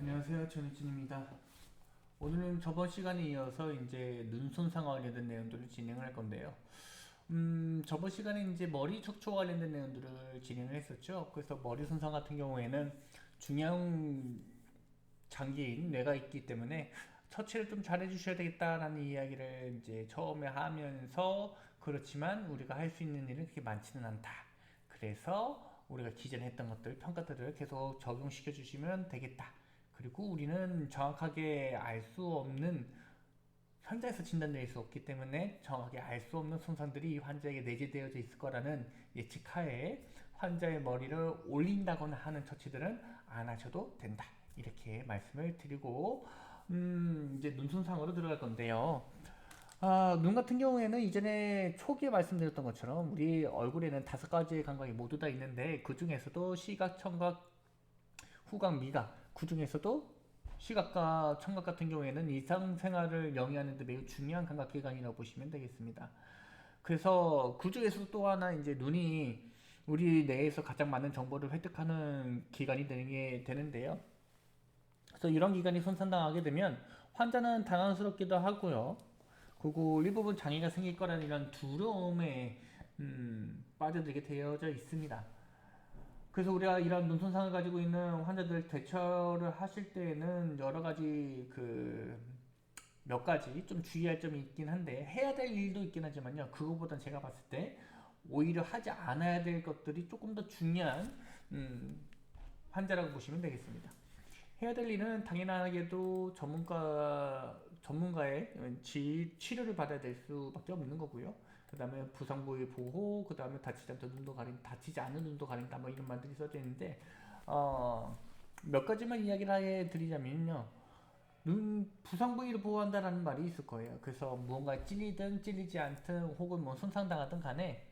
안녕하세요. 전희진입니다. 오늘은 저번 시간에 이어서 이제 눈 손상과 관련된 내용들을 진행을 할 건데요. 저번 시간에 이제 머리 척추와 관련된 내용들을 진행을 했었죠. 그래서 머리 손상 같은 경우에는 중요한 장기인 뇌가 있기 때문에 처치를 좀 잘해 주셔야 되겠다라는 이야기를 이제 처음에 하면서, 그렇지만 우리가 할 수 있는 일은 그렇게 많지는 않다. 그래서 우리가 기존에 했던 것들, 평가들을 계속 적용시켜 주시면 되겠다. 그리고 우리는 정확하게 알 수 없는, 현장에서 진단될 수 없기 때문에 정확하게 알 수 없는 손상들이 환자에게 내재되어져 있을 거라는 예측하에 환자의 머리를 올린다거나 하는 처치들은 안 하셔도 된다. 이렇게 말씀을 드리고, 이제 눈 손상으로 들어갈 건데요. 눈 같은 경우에는 이전에 초기에 말씀드렸던 것처럼 우리 얼굴에는 5가지의 감각이 모두 다 있는데, 그 중에서도 시각, 청각, 후각, 미각, 그 중에서도 시각과 청각 같은 경우에는 일상생활을 영위하는 데 매우 중요한 감각기관이라고 보시면 되겠습니다. 그래서 그 중에서도 또 하나 이제 눈이 우리 뇌에서 가장 많은 정보를 획득하는 기관이 되는데요. 그래서 이런 기관이 손상당하게 되면 환자는 당황스럽기도 하고요. 그리고 일부분 장애가 생길 거라는 이런 두려움에 빠져들게 되어져 있습니다. 그래서 우리가 이런 눈 손상을 가지고 있는 환자들 대처를 하실 때에는 여러 가지 몇 가지 좀 주의할 점이 있긴 한데, 해야 될 일도 있긴 하지만요. 그거보단 제가 봤을 때 오히려 하지 않아야 될 것들이 조금 더 중요한 환자라고 보시면 되겠습니다. 해야 될 일은 당연하게도 전문가의 치료를 받아야 될 수밖에 없는 거고요. 그 다음에 부상부의 보호, 그 다음에 다치지 않는 눈도 가린다, 뭐 이런 말들이 써져 있는데, 몇 가지만 이야기를 드리자면요. 부상 부위를 보호한다라는 말이 있을 거예요. 그래서 무언가 찔리든 찔리지 않든 혹은 뭐 손상당하든 간에,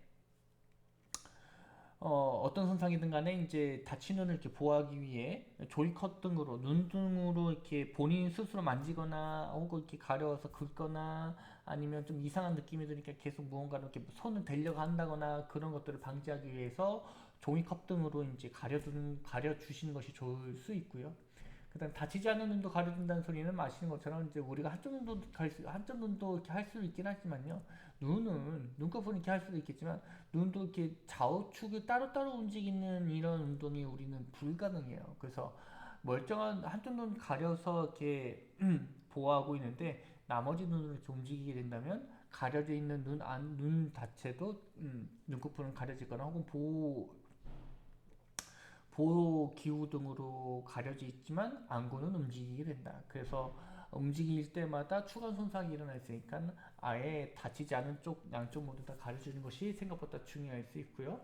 어떤 손상이든 간에 이제 다친 눈을 이렇게 보호하기 위해 조이컷 등으로, 눈등으로 이렇게 본인 스스로 만지거나 혹은 이렇게 가려워서 긁거나, 아니면 좀 이상한 느낌이 드니까 계속 무언가를 이렇게 손을 대려고 한다거나, 그런 것들을 방지하기 위해서 종이컵 등으로 이제 가려주시는 것이 좋을 수 있고요. 그다음 다치지 않은 눈도 가려준다는 소리는 아시는 것처럼 이제 우리가 한쪽 눈도 이렇게 할 수 있긴 하지만요. 눈은 눈꺼풀은 이렇게 할 수도 있겠지만, 눈도 이렇게 좌우측을 따로따로 움직이는 이런 운동이 우리는 불가능해요. 그래서 멀쩡한 한쪽 눈 가려서 이렇게 보호하고 있는데, 나머지 눈을 이렇게 움직이게 된다면 가려져 있는 눈 자체도 눈꺼풀은 가려지거나 혹은 보호 기후 등으로 가려져 있지만 안구는 움직이게 된다. 그래서 움직일 때마다 추간 손상이 일어날 수 있으니까 아예 다치지 않은 양쪽 모두 다 가려주는 것이 생각보다 중요할 수 있고요.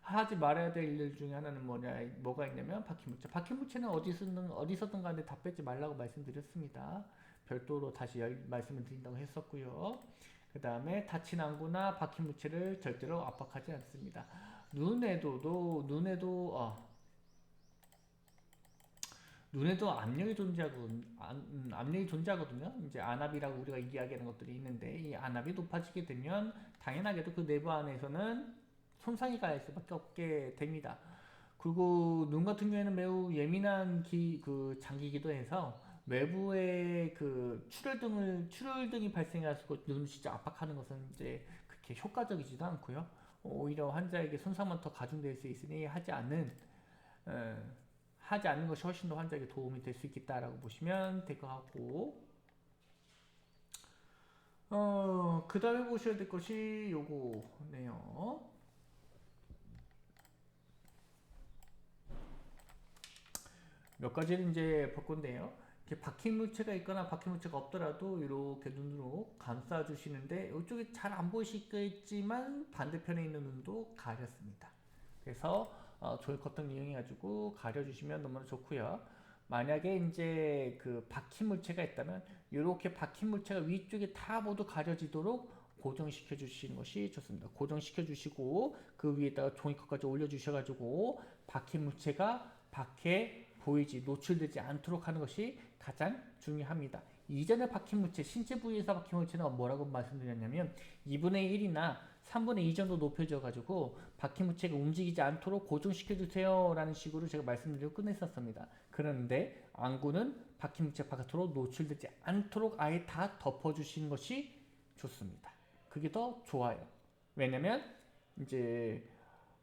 하지 말아야 될 일 중에 하나는 뭐가 있냐면 바퀴무채. 바퀴무채는 어디서든 간에 다 빼지 말라고 말씀드렸습니다. 별도로 다시 말씀을 드린다고 했었고요. 그 다음에 다친 안구나 바퀴무채를 절대로 압박하지 않습니다. 눈에도 압력이 존재하거든요. 이제 안압이라고 우리가 이야기하는 것들이 있는데, 이 안압이 높아지게 되면 당연하게도 그 내부 안에서는 손상이 갈 수밖에 없게 됩니다. 그리고 눈 같은 경우에는 매우 예민한 장기이기도 해서 외부의 출혈등이 발생해서 눈을 진짜 압박하는 것은 이제 그렇게 효과적이지도 않고요. 오히려 환자에게 손상만 더 가중될 수 있으니 어, 하지 않는 것이 훨씬 더 환자에게 도움이 될 수 있겠다라고 보시면 될 것 같고, 그 다음에 보셔야 될 것이 요거네요. 몇 가지를 이제 볼 건데요. 이렇게 박힌물체가 있거나 박힌물체가 없더라도 이렇게 눈으로 감싸 주시는데, 이쪽이 잘 안 보이시겠지만 반대편에 있는 눈도 가렸습니다. 그래서 조일 커튼 이용해 가지고 가려주시면 너무나 좋고요. 만약에 이제 그 박힌 물체가 있다면 이렇게 박힌 물체가 위쪽에 다 모두 가려지도록 고정시켜 주시는 것이 좋습니다. 고정시켜 주시고 그 위에다가 종이컵까지 올려 주셔 가지고 박힌 물체가 밖에 보이지 노출되지 않도록 하는 것이 가장 중요합니다. 이전에 박힌 물체, 신체 부위에서 박힌 물체는 뭐라고 말씀드렸냐면 2분의 1이나 3분의 2 정도 높여져 가지고 바퀴무체가 움직이지 않도록 고정시켜 주세요 라는 식으로 제가 말씀드리고 끝냈었습니다. 그런데 안구는 바퀴무체 바깥으로 노출되지 않도록 아예 다 덮어주시는 것이 좋습니다. 그게 더 좋아요. 왜냐면 이제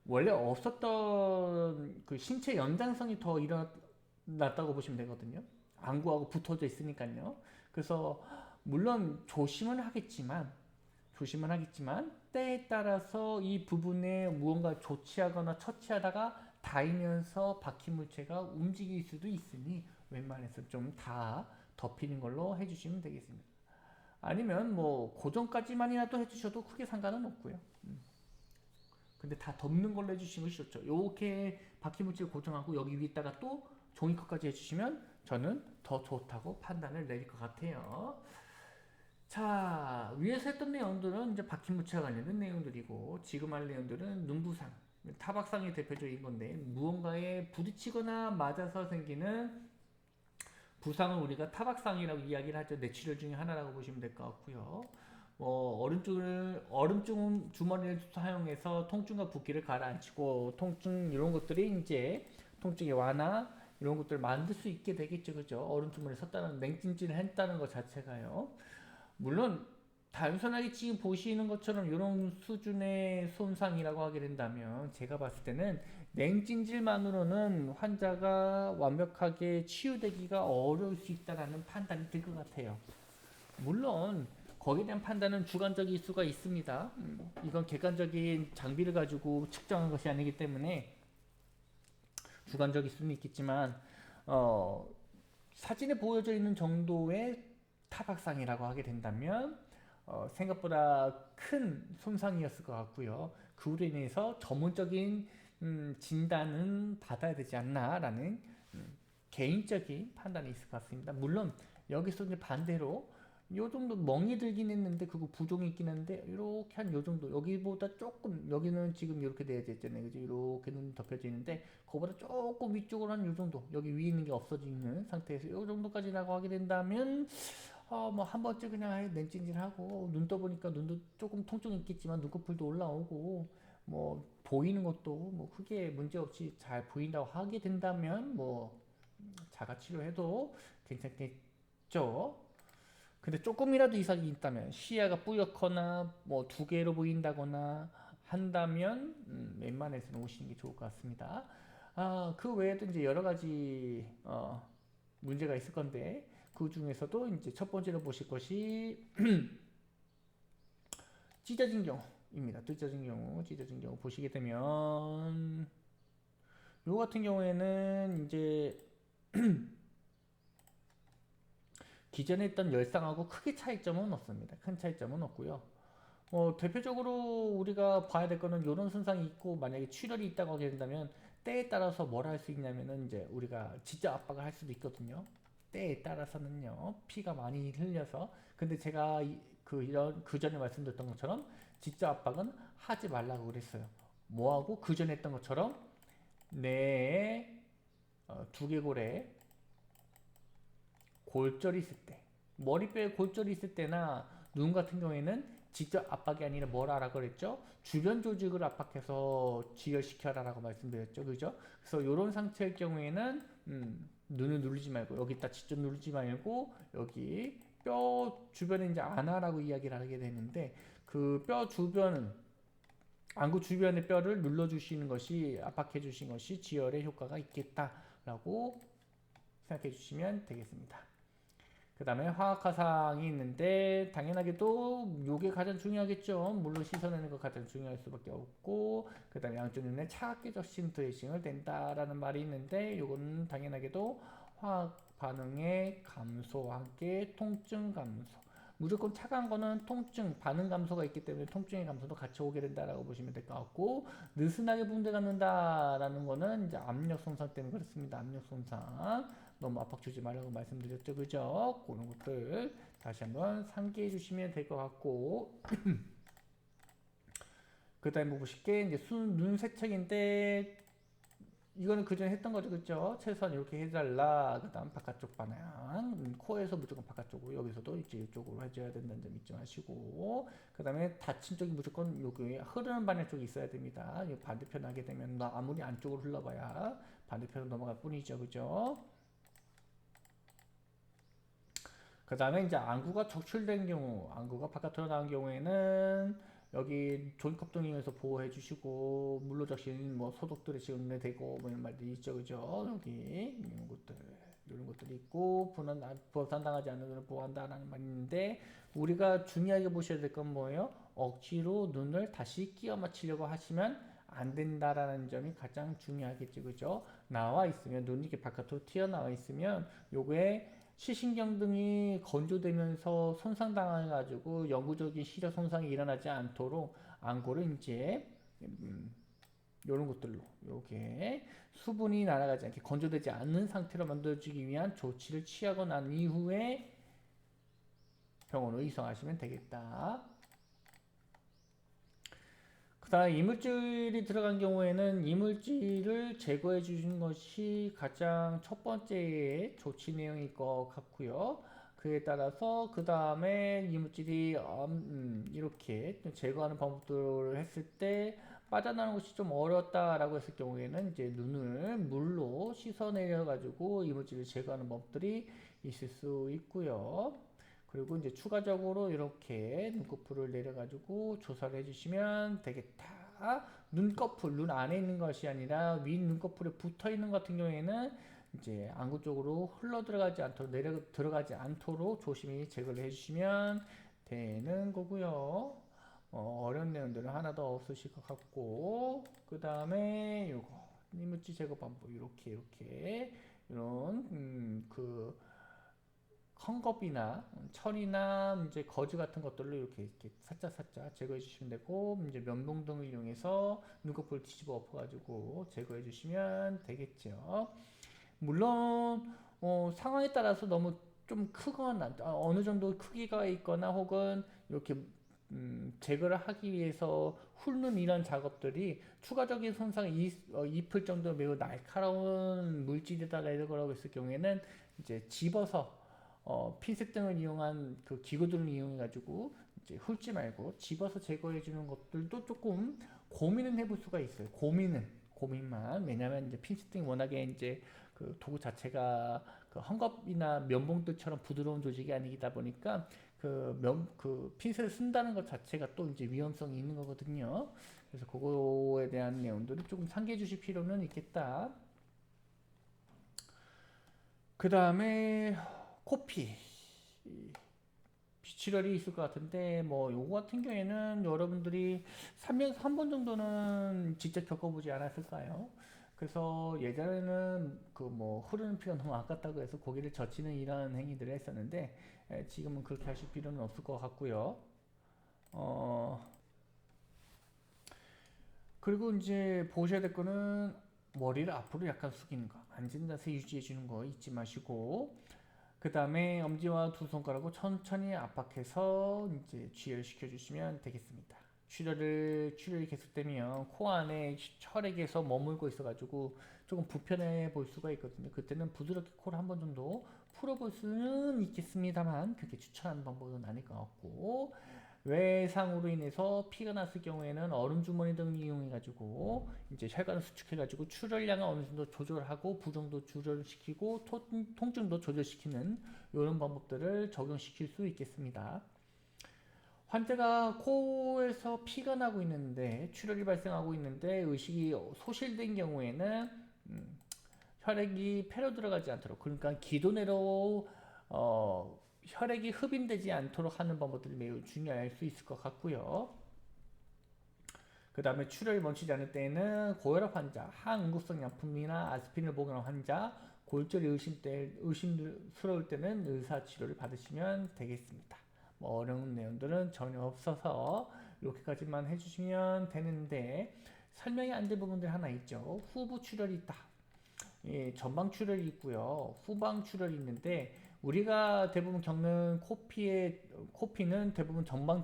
원래 없었던 그 신체 연장성이 더 일어났다고 보시면 되거든요. 안구하고 붙어져 있으니까요. 그래서 물론 조심은 하겠지만 때에 따라서 이 부분에 무언가 조치하거나 처치하다가 닿으면서 바퀴물체가 움직일 수도 있으니 웬만해서 좀 다 덮이는 걸로 해주시면 되겠습니다. 아니면 뭐 고정까지만이라도 해주셔도 크게 상관은 없고요. 근데 다 덮는 걸로 해주시는 것이 좋죠. 이렇게 바퀴물질 고정하고 여기 위에다가 또 종이컵까지 해주시면 저는 더 좋다고 판단을 내릴 것 같아요. 자, 위에서 했던 내용들은 이제 바퀴무체와 관련된 내용들이고 지금 할 내용들은 눈부상, 타박상이 대표적인 건데 무언가에 부딪히거나 맞아서 생기는 부상을 우리가 타박상이라고 이야기를 하죠. 뇌출혈 중에 하나라고 보시면 될 것 같고요. 얼음줄 주머니를 사용해서 통증과 붓기를 가라앉히고 통증 이런 것들이 이제 통증의 완화 이런 것들을 만들 수 있게 되겠죠, 그죠? 얼음주머니에 섰다는 냉찜질을 했다는 것 자체가요. 물론 단순하게 지금 보시는 것처럼 이런 수준의 손상이라고 하게 된다면 제가 봤을 때는 냉찜질만으로는 환자가 완벽하게 치유되기가 어려울 수 있다는 판단이 들 것 같아요. 물론 거기에 대한 판단은 주관적일 수가 있습니다. 이건 객관적인 장비를 가지고 측정한 것이 아니기 때문에 주관적일 수는 있겠지만 사진에 보여져 있는 정도의 타박상이라고 하게 된다면 생각보다 큰 손상이었을 것 같고요. 그로 인해서 전문적인 진단은 받아야 되지 않나라는 개인적인 판단이 있을 것 같습니다. 물론 여기서 이제 반대로 요 정도 멍이 들긴 했는데 그거 부종이 있긴 한데 이렇게 한 요 정도 여기보다 조금 여기는 지금 이렇게 되어져 있잖아요. 그죠? 이렇게 눈 덮여져 있는데 그거보다 조금 위쪽으로 한 요 정도 여기 위에 있는 게 없어지는 상태에서 요 정도까지라고 하게 된다면 뭐 한 번쯤 그냥 냉찜질하고 눈 떠보니까 눈도 조금 통증이 있겠지만 눈꺼풀도 올라오고 뭐 보이는 것도 뭐 크게 문제 없이 잘 보인다고 하게 된다면 뭐 자가 치료해도 괜찮겠죠. 근데 조금이라도 이상이 있다면 시야가 뿌옇거나 뭐 두 개로 보인다거나 한다면 웬만해서는 오시는 게 좋을 것 같습니다. 그 외에도 이제 여러 가지 문제가 있을 건데 그 중에서도 이제 첫 번째로 보실 것이 찢어진 경우입니다. 찢어진 경우 보시게 되면 요 같은 경우에는 이제 기존에 있던 열상하고 크게 차이점은 없습니다. 큰 차이점은 없고요. 대표적으로 우리가 봐야 될 거는 이런 손상이 있고 만약에 출혈이 있다고 하게 된다면 때에 따라서 뭘 할 수 있냐면은 이제 우리가 지적 압박을 할 수도 있거든요. 때에 따라서는요 피가 많이 흘려서 근데 제가 그 전에 말씀드렸던 것처럼 지적 압박은 하지 말라고 그랬어요. 뭐하고 그 전에 했던 것처럼 뇌에 두개골에 골절이 있을 때 머리뼈에 골절이 있을 때나 눈 같은 경우에는 직접 압박이 아니라 뭐라 하라고 그랬죠? 주변 조직을 압박해서 지혈시켜라라고 말씀드렸죠. 그죠? 그래서 이런 상태일 경우에는 눈을 누르지 말고 여기다 직접 누르지 말고 여기 뼈 주변에 이제 안아라고 이야기를 하게 되는데 그 뼈 주변은 안구 주변의 뼈를 눌러주시는 것이 압박해 주시는 것이 지혈에 효과가 있겠다라고 생각해 주시면 되겠습니다. 그 다음에 화학화상이 있는데 당연하게도 이게 가장 중요하겠죠. 물론 씻어내는 거 가장 중요할 수밖에 없고 그 다음에 양쪽 눈에 차갑게 적신 드레싱을 댄다라는 말이 있는데 이건 당연하게도 화학 반응의 감소와 함께 통증 감소 무조건 차가운 거는 통증 반응 감소가 있기 때문에 통증의 감소도 같이 오게 된다라고 보시면 될 것 같고 느슨하게 붕대 갖는다라는 거는 이제 압력 손상 때문에 그렇습니다. 압력 손상 너무 압박 주지 말라고 말씀드렸죠. 그죠? 그런 것들 다시 한번 상기해 주시면 될 것 같고 그 다음에 보실 게 이제 눈 세척인데 이거는 그전에 했던 거죠, 그죠? 최소한 이렇게 해달라. 그다음 바깥쪽 방향, 코에서 무조건 바깥쪽으로, 여기서도 이제 이쪽으로 해줘야 된다는 점 잊지 마시고, 그다음에 닫힌 쪽이 무조건 여기 흐르는 방향 쪽이 있어야 됩니다. 이 반대편 하게 되면 나 아무리 안쪽으로 흘러봐야 반대편으로 넘어갈 뿐이죠, 그죠? 그 다음에 이제 안구가 적출된 경우, 안구가 바깥으로 나온 경우에는 여기 종이컵등 이용해서 보호해 주시고, 물로 적신 뭐 소독들이 지금 되고 뭐 이런 말들이 있죠, 그죠? 여기 이런 것들이 있고, 부산당하지 않는 것을 보호한다라는 말이 있는데, 우리가 중요하게 보셔야 될 건 뭐예요? 억지로 눈을 다시 끼워 맞추려고 하시면 안 된다라는 점이 가장 중요하겠죠, 그죠? 나와 있으면, 눈이 이렇게 바깥으로 튀어나와 있으면 요게 시신경 등이 건조되면서 손상당해가지고 영구적인 시력 손상이 일어나지 않도록 안구를 이제 이런 것들로 이렇게 수분이 날아가지 않게 건조되지 않는 상태로 만들어주기 위한 조치를 취하고 난 이후에 병원으로 이송하시면 되겠다. 그 다음 이물질이 들어간 경우에는 이물질을 제거해 주는 것이 가장 첫 번째 조치 내용일 것 같고요. 그에 따라서 그 다음에 이물질이 이렇게 제거하는 방법들을 했을 때 빠져나가는 것이 좀 어렵다라고 했을 경우에는 이제 눈을 물로 씻어내려 가지고 이물질을 제거하는 법들이 있을 수 있고요. 그리고 이제 추가적으로 이렇게 눈꺼풀을 내려가지고 조사를 해주시면 되겠다. 눈꺼풀, 눈 안에 있는 것이 아니라 윗 눈꺼풀에 붙어 있는 것 같은 경우에는 이제 안구 쪽으로 흘러 들어가지 않도록, 내려 들어가지 않도록 조심히 제거를 해주시면 되는 거고요. 어려운 내용들은 하나도 없으실 것 같고, 그 다음에 요거 이물질 제거 방법 이렇게 이런 헝겊이나 철이나 이제 거즈 같은 것들로 이렇게 살짝 제거해 주시면 되고, 이제 면봉 등을 이용해서 눈꺼풀을 뒤집어 엎어가지고 제거해 주시면 되겠죠. 물론 상황에 따라서 너무 좀 크거나 어느 정도 크기가 있거나 혹은 이렇게 제거를 하기 위해서 훑는 이런 작업들이 추가적인 손상을 입을 정도로 매우 날카로운 물질에다가 이런 거라고 했을 경우에는 이제 집어서 핀셋 등을 이용한 그 기구들을 이용해 가지고 이제 훑지 말고 집어서 제거해 주는 것들도 조금 고민은 해볼 수가 있어요. 고민만. 왜냐면 이제 핀셋 등이 워낙에 이제 그 도구 자체가 그 헝겊이나 면봉들처럼 부드러운 조직이 아니다 보니까 그 핀셋을 쓴다는 것 자체가 또 이제 위험성이 있는 거거든요. 그래서 그거에 대한 내용들을 조금 상기해 주실 필요는 있겠다. 그 다음에 코피 비출혈이 있을 것 같은데, 뭐 요거 같은 경우에는 여러분들이 3년에서 한 번 정도는 직접 겪어보지 않았을까요? 그래서 예전에는 그 뭐 흐르는 피가 너무 아깝다고 해서 고기를 젖히는 이런 행위들을 했었는데, 지금은 그렇게 하실 필요는 없을 것 같고요. 그리고 이제 보셔야 될 거는 머리를 앞으로 약간 숙이는 거, 앉은 자세 유지해 주는 거 잊지 마시고, 그 다음에 엄지와 두 손가락으로 천천히 압박해서 이제 지혈시켜 주시면 되겠습니다. 출혈이 계속되면 코 안에 혈액에서 머물고 있어가지고 조금 불편해 볼 수가 있거든요. 그때는 부드럽게 코를 한 번 정도 풀어볼 수는 있겠습니다만 그렇게 추천하는 방법은 아닐 것 같고, 외상으로 인해서 피가 났을 경우에는 얼음 주머니 등을 이용해 가지고 이제 혈관을 수축해 가지고 출혈량을 어느 정도 조절하고 부종도 조절시키고 통증도 조절시키는 이런 방법들을 적용시킬 수 있겠습니다. 환자가 코에서 피가 나고 있는데 출혈이 발생하고 있는데 의식이 소실된 경우에는 혈액이 폐로 들어가지 않도록, 그러니까 기도내로 혈액이 흡인되지 않도록 하는 방법들이 매우 중요할 수 있을 것 같고요. 그 다음에 출혈이 멈추지 않을 때에는 고혈압 환자, 항응급성 약품이나 아스피린을 복용한 환자, 골절이 의심스러울 때는 의사치료를 받으시면 되겠습니다. 뭐 어려운 내용들은 전혀 없어서 이렇게까지만 해주시면 되는데, 설명이 안 된 부분들 하나 있죠. 후부 출혈이 있다. 예, 전방 출혈이 있고요. 후방 출혈이 있는데, 우리가 대부분 겪는 코피는 대부분 전방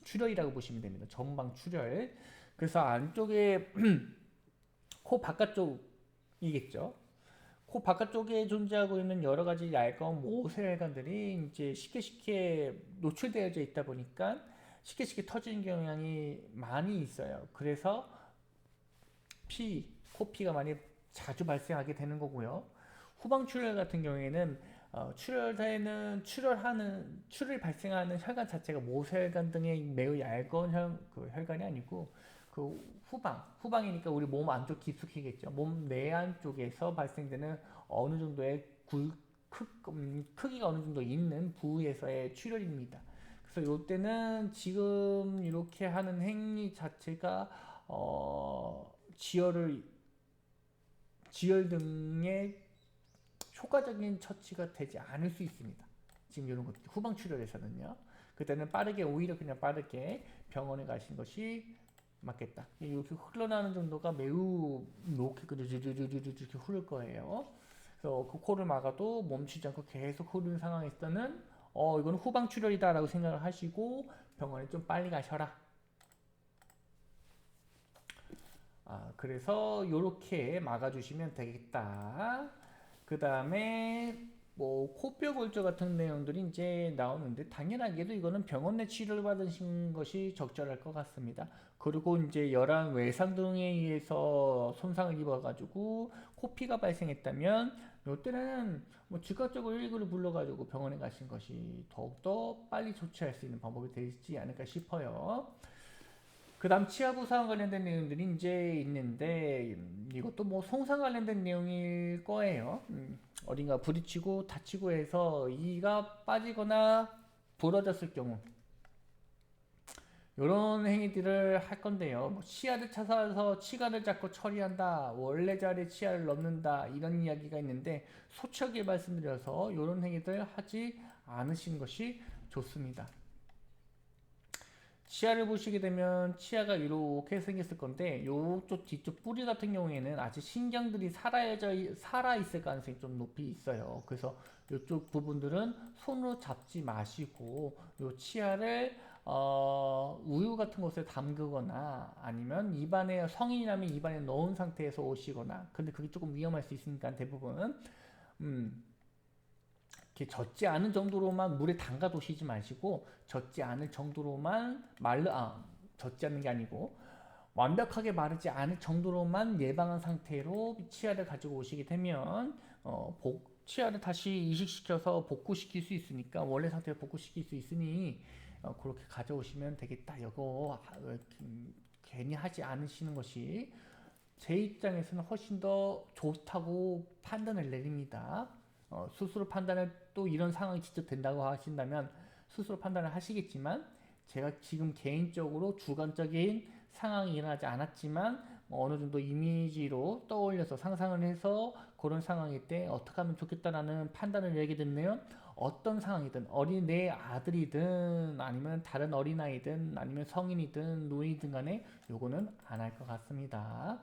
출혈이라고 보시면 됩니다. 전방 출혈. 그래서 안쪽에 코 바깥쪽이겠죠. 코 바깥쪽에 존재하고 있는 여러 가지 얇은 모세혈관들이 이제 쉽게 노출되어져 있다 보니까 쉽게 터지는 경향이 많이 있어요. 그래서 코피가 많이 자주 발생하게 되는 거고요. 후방 출혈 같은 경우에는 출혈 발생하는 혈관 자체가 모세혈관 등의 매우 얇은 혈관이 아니고 후방이니까 우리 몸 안쪽 깊숙이겠죠. 몸 내안 쪽에서 발생되는 어느 정도의 크기가 어느 정도 있는 부위에서의 출혈입니다. 그래서 이때는 지금 이렇게 하는 행위 자체가 지혈 등의 효과적인 처치가 되지 않을 수 있습니다. 지금 이런 것 후방 출혈에서는요. 그때는 오히려 그냥 빠르게 병원에 가신 것이 맞겠다. 이렇게 흘러나오는 정도가 매우 높게 이렇게 흐를 거예요. 그래서 그 코를 막아도 멈추지 않고 계속 흐르는 상황에서는 이건 후방 출혈이다라고 생각을 하시고 병원에 좀 빨리 가셔라. 그래서 이렇게 막아주시면 되겠다. 그 다음에 뭐 코뼈 골절 같은 내용들이 이제 나오는데 당연하게도 이거는 병원 내 치료를 받으신 것이 적절할 것 같습니다. 그리고 이제 열한 외상 등에 의해서 손상을 입어가지고 코피가 발생했다면 이때는 뭐 즉각적으로 119를 불러가지고 병원에 가신 것이 더욱더 빨리 조치할 수 있는 방법이 되지 않을까 싶어요. 그 다음 치아 부상 관련된 내용들이 이제 있는데 이것도 뭐 손상 관련된 내용일 거예요. 어딘가 부딪히고 다치고 해서 이가 빠지거나 부러졌을 경우 이런 행위들을 할 건데요. 뭐 치아를 찾아서 치관을 잡고 처리한다, 원래 자리에 치아를 넣는다 이런 이야기가 있는데 소처하게 말씀드려서 이런 행위들 하지 않으시는 것이 좋습니다. 치아를 보시게 되면 치아가 이렇게 생겼을 건데 요쪽 뒤쪽 뿌리 같은 경우에는 아직 신경들이 살아있을 가능성이 좀 높이 있어요. 그래서 이쪽 부분들은 손으로 잡지 마시고 요 치아를 우유 같은 것에 담그거나 아니면 성인이라면 입안에 넣은 상태에서 오시거나, 근데 그게 조금 위험할 수 있으니까 대부분 이렇게 젖지 않은 정도로만 물에 담가 두시지 마시고 젖지 않을 정도로만 젖지 않는 게 아니고 완벽하게 마르지 않을 정도로만 예방한 상태로 치아를 가지고 오시게 되면 치아를 다시 이식시켜서 복구시킬 수 있으니까 원래 상태로 복구시킬 수 있으니 그렇게 가져오시면 되겠다. 이거 괜히 하지 않으시는 것이 제 입장에서는 훨씬 더 좋다고 판단을 내립니다. 스스로 판단을 또 이런 상황이 직접 된다고 하신다면 스스로 판단을 하시겠지만 제가 지금 개인적으로 주관적인 상황이 일어나지 않았지만 어느 정도 이미지로 떠올려서 상상을 해서 그런 상황일 때 어떻게 하면 좋겠다라는 판단을 내게 됐네요. 어떤 상황이든 내 아들이든 아니면 다른 어린아이든 아니면 성인이든 노인이든 간에 요거는 안 할 것 같습니다.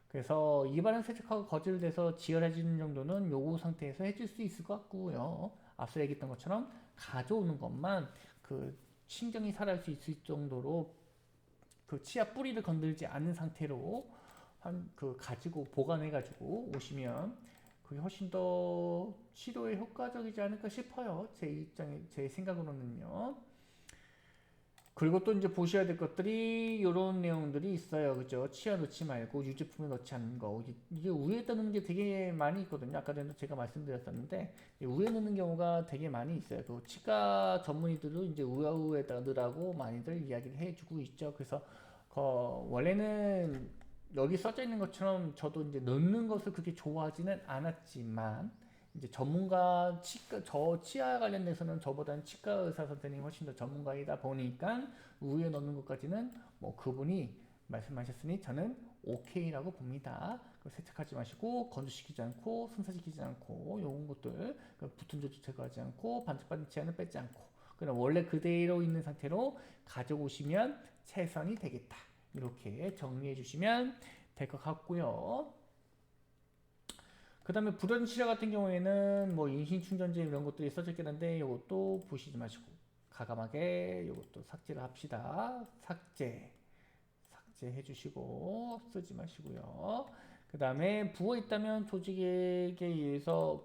그래서 입안을 세척하고 거질돼서 지혈해지는 정도는 요거 상태에서 해줄 수 있을 것 같고요. 앞서 얘기했던 것처럼 가져오는 것만 신경이 살아날 수 있을 정도로 치아 뿌리를 건들지 않는 상태로 가지고 보관해가지고 오시면 그게 훨씬 더 치료에 효과적이지 않을까 싶어요. 제 생각으로는요. 그리고 또 이제 보셔야 될 것들이 이런 내용들이 있어요. 그죠? 치아 넣지 말고 유제품에 넣지 않는 거. 이게 우에다 넣는 게 되게 많이 있거든요. 아까 전에 제가 말씀드렸었는데 우에 넣는 경우가 되게 많이 있어요. 그 치과 전문의들도 이제 우에다 넣으라고 많이들 이야기를 해주고 있죠. 그래서 원래는 여기 써져 있는 것처럼 저도 이제 넣는 것을 그렇게 좋아하지는 않았지만 이제 치아 관련돼서는 저보다는 치과 의사 선생님이 훨씬 더 전문가이다 보니까 우유에 넣는 것까지는 뭐 그분이 말씀하셨으니 저는 오케이라고 봅니다. 세척하지 마시고 건조시키지 않고 순사시키지 않고 요런 것들 붙은 조직 제거하지 않고 반짝반짝 치아는 뺏지 않고 그냥 원래 그대로 있는 상태로 가져오시면 최선이 되겠다. 이렇게 정리해 주시면 될 것 같고요. 그 다음에 불연 치료 같은 경우에는 뭐 인신충전제 이런 것들이 써져 있긴 한데 이것도 보시지 마시고 가감하게 이것도 삭제를 합시다. 삭제 자제해 주시고 쓰지 마시고요. 그 다음에 부어 있다면 조직에 의해서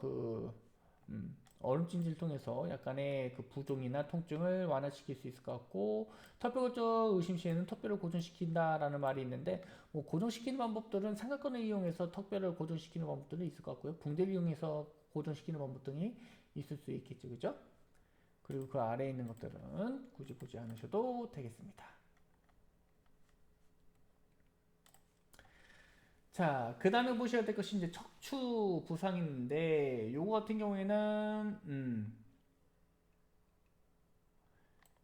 얼음찜질을 통해서 약간의 그 부종이나 통증을 완화시킬 수 있을 것 같고, 턱뼈골절 의심 시에는 턱뼈를 고정시킨다라는 말이 있는데, 뭐 고정시키는 방법들은 삼각근을 이용해서 턱뼈를 고정시키는 방법들은 있을 것 같고요. 붕대를 이용해서 고정시키는 방법 등이 있을 수 있겠죠, 그죠? 그리고 그 아래에 있는 것들은 굳이 보지 않으셔도 되겠습니다. 자, 그 다음에 보셔야 될 것이 이제 척추 부상인데, 요거 같은 경우에는,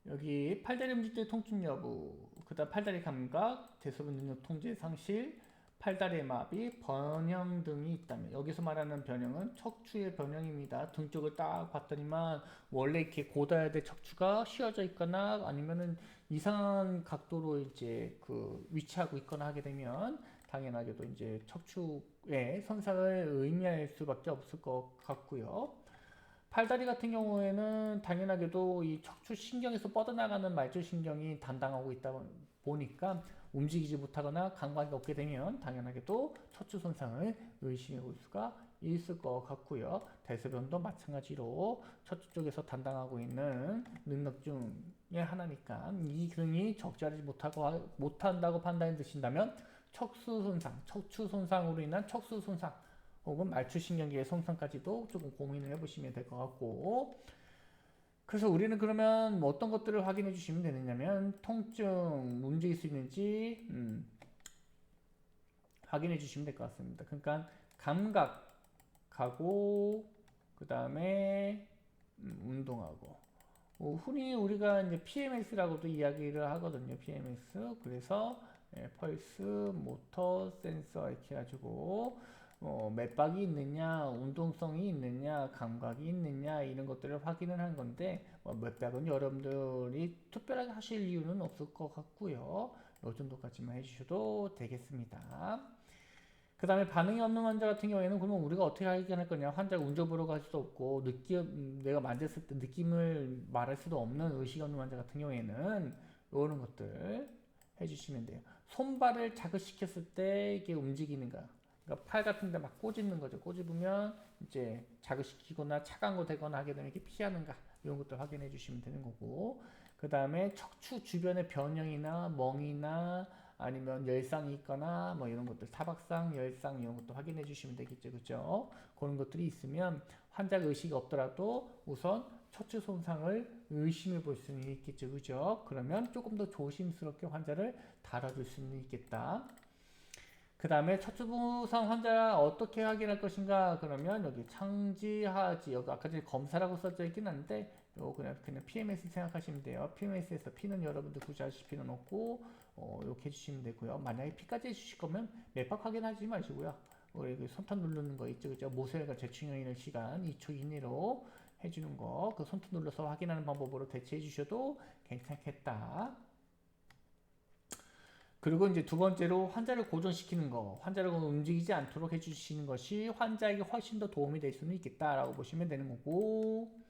여기 팔다리 움직일 때 통증 여부, 그 다음 팔다리 감각, 대소변 능력 통제 상실, 팔다리 마비, 변형 등이 있다면, 여기서 말하는 변형은 척추의 변형입니다. 등 쪽을 딱 봤더니만 원래 이렇게 고다야 될 척추가 휘어져 있거나 아니면은 이상한 각도로 이제 그 위치하고 있거나 하게 되면 당연하게도 이제 척추의 손상을 의미할 수밖에 없을 것 같고요. 팔다리 같은 경우에는 당연하게도 이 척추 신경에서 뻗어나가는 말초신경이 담당하고 있다 보니까 움직이지 못하거나 감각이 없게 되면 당연하게도 척추 손상을 의심해 볼 수가 있을 것 같고요. 대소변도 마찬가지로 척추 쪽에서 담당하고 있는 능력 중의 하나니까 이 기능이 적절하지 못한다고 판단해 드신다면 척수 손상, 척추 손상으로 인한 척수 손상 혹은 말초신경계의 손상까지도 조금 고민을 해보시면 될 것 같고, 그래서 우리는 그러면 뭐 어떤 것들을 확인해 주시면 되느냐면 통증, 움직일 수 있는지 확인해 주시면 될 것 같습니다. 그러니까 감각하고 그 다음에 운동하고 흔히 우리가 이제 PMS라고도 이야기를 하거든요. PMS. 그래서 펄스, 모터, 센서 이렇게 해가지고 맥박이 있느냐, 운동성이 있느냐, 감각이 있느냐 이런 것들을 확인을 하는 건데 맥박은 여러분들이 특별하게 하실 이유는 없을 것 같고요. 이 정도까지만 해주셔도 되겠습니다. 그 다음에 반응이 없는 환자 같은 경우에는 그러면 우리가 어떻게 확인할 거냐, 환자가 운전 보러 갈 수도 없고 내가 만졌을 때 느낌을 말할 수도 없는 의식 없는 환자 같은 경우에는 이런 것들 해주시면 돼요. 손발을 자극시켰을 때 이게 움직이는가, 그러니까 팔 같은 데 막 꼬집는 거죠. 꼬집으면 이제 자극시키거나 차가운 거 되거나 하게 되면 이렇게 피하는가, 이런 것들 확인해 주시면 되는 거고, 그 다음에 척추 주변의 변형이나 멍이나 아니면 열상이 있거나 뭐 이런 것들, 타박상, 열상 이런 것도 확인해 주시면 되겠죠, 그죠? 그런 것들이 있으면 환자가 의식이 없더라도 우선 척추 손상을 의심해 볼 수는 있겠죠, 그죠? 그러면 조금 더 조심스럽게 환자를 다뤄줄 수는 있겠다. 그 다음에 척추 부상 환자 어떻게 확인할 것인가? 그러면 여기 창지하지, 여기 아까 전에 검사라고 써져 있긴 한데 요 그냥 PMS 생각하시면 돼요. PMS에서 피는 여러분들 굳이 하실 필요는 없고 이렇게 해주시면 되고요. 만약에 피까지 해주실 거면 맥박 확인하지 마시고요. 우리 손톱 누르는 거 있죠, 그죠? 모세혈관 재충혈 있는 시간 2초 이내로 해주는 거, 그 손톱 눌러서 확인하는 방법으로 대체해 주셔도 괜찮겠다. 그리고 이제 두 번째로 환자를 고정시키는 거, 환자를 움직이지 않도록 해주시는 것이 환자에게 훨씬 더 도움이 될 수는 있겠다라고 보시면 되는 거고,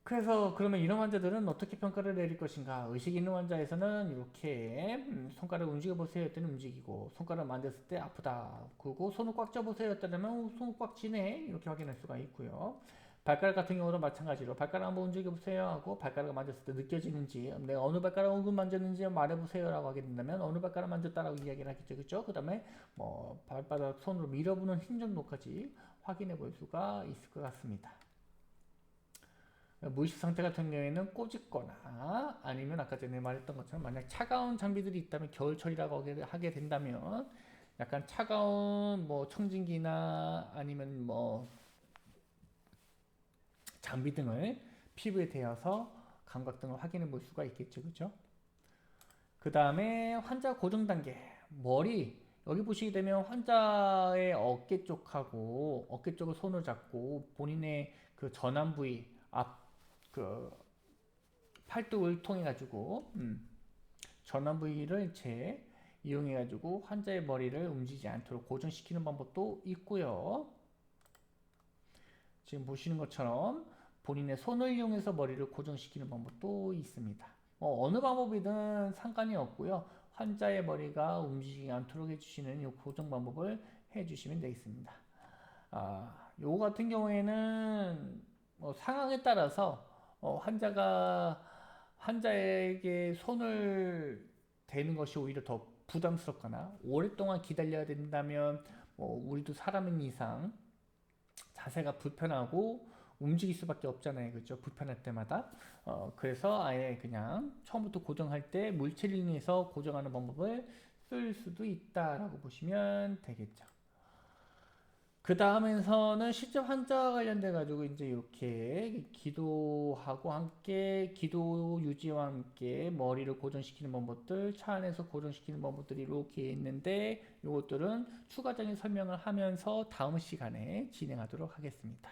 그래서 그러면 이런 환자들은 어떻게 평가를 내릴 것인가? 의식 있는 환자에서는 이렇게 손가락 움직여 보세요 했더니 움직이고, 손가락 만졌을 때 아프다, 그리고 손을 꽉 쥐어보세요 했더니 손을 꽉 쥐네, 이렇게 확인할 수가 있고요. 발가락 같은 경우도 마찬가지로 발가락 한번 움직여 보세요 하고 발가락을 만졌을 때 느껴지는지, 내가 어느 발가락을 만졌는지 말해보세요 라고 하게 된다면 어느 발가락 만졌다라고 이야기를 하겠죠, 그렇죠? 그 다음에 뭐 발바닥 손으로 밀어보는 힘 정도까지 확인해 볼 수가 있을 것 같습니다. 무의식 상태 같은 경우에는 꼬집거나 아니면 아까 전에 말했던 것처럼 만약 차가운 장비들이 있다면, 겨울철이라고 하게 된다면 약간 차가운 뭐 청진기나 아니면 뭐 장비 등을 피부에 대어서 감각 등을 확인해 볼 수가 있겠죠, 그죠? 그 다음에 환자 고정 단계, 머리, 여기 보시게 되면 환자의 어깨 쪽하고 어깨 쪽을 손을 잡고 본인의 그 전완 부위 앞 그 팔뚝을 통해 가지고 전완 부위를 이용해 가지고 환자의 머리를 움직이지 않도록 고정시키는 방법도 있고요. 지금 보시는 것처럼 본인의 손을 이용해서 머리를 고정시키는 방법도 있습니다. 어느 방법이든 상관이 없고요. 환자의 머리가 움직이지 않도록 해주시는 이 고정 방법을 해주시면 되겠습니다. 요거 같은 경우에는 상황에 따라서 환자에게 손을 대는 것이 오히려 더 부담스럽거나 오랫동안 기다려야 된다면 우리도 사람인 이상 자세가 불편하고 움직일 수밖에 없잖아요. 그죠? 불편할 때마다. 그래서 아예 그냥 처음부터 고정할 때 물체를 이용해서 고정하는 방법을 쓸 수도 있다라고 보시면 되겠죠. 그 다음에서는 실제 환자와 관련돼 가지고 이제 이렇게 기도하고 함께 기도 유지와 함께 머리를 고정시키는 방법들, 차 안에서 고정시키는 방법들이 이렇게 있는데 이것들은 추가적인 설명을 하면서 다음 시간에 진행하도록 하겠습니다.